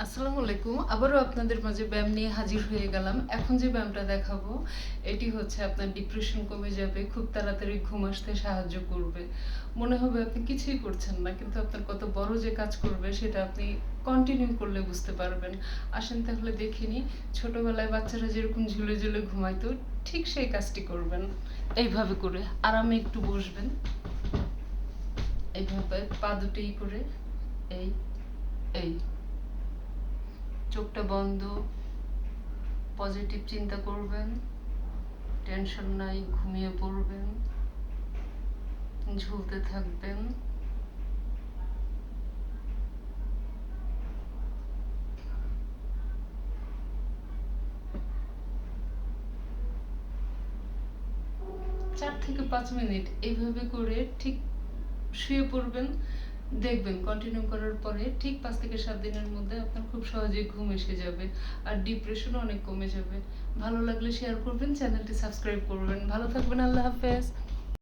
আসসালামু আলাইকুম। আবারও আপনাদের মাঝে ব্যায়াম নিয়ে হাজির হয়ে গেলাম। এখন যে ব্যায়ামটা দেখাবো, এটি হচ্ছে আপনার ডিপ্রেশন কমে যাবে, খুব তাড়াতাড়ি ঘুম আসতে সাহায্য করবে। মনে হবে আপনি কিছুই করছেন না, কিন্তু আপনার কত বড় যে কাজ করবে সেটা আপনি কন্টিনিউ করলে বুঝতে পারবেন। আসেন তাহলে দেখে নিই, ছোটবেলায় বাচ্চারা যেরকম ঝুলে ঝুলে ঘুমাইতো, ঠিক সেই কাজটি করবেন। এইভাবে করে আরামে একটু বসবেন, এইভাবে পা দুটোই করে, এই এই চোখটা বন্ধ, পজিটিভ চিন্তা করবেন, টেনশন নাই, ঘুমিয়ে পড়বেন, ঝুলতে থাকবেন। চার থেকে 5 মিনিট এইভাবে করে ঠিক শুয়ে পড়বেন। দেখবেন কন্টিনিউ করার পরে ঠিক 5 থেকে 7 দিনের মধ্যে আপনার খুব সহজেই ঘুম এসে যাবে, আর ডিপ্রেশনও অনেক কমে যাবে। ভালো লাগলে শেয়ার করবেন, চ্যানেলটি সাবস্ক্রাইব করবেন। ভালো থাকবেন, আল্লাহ হাফেজ।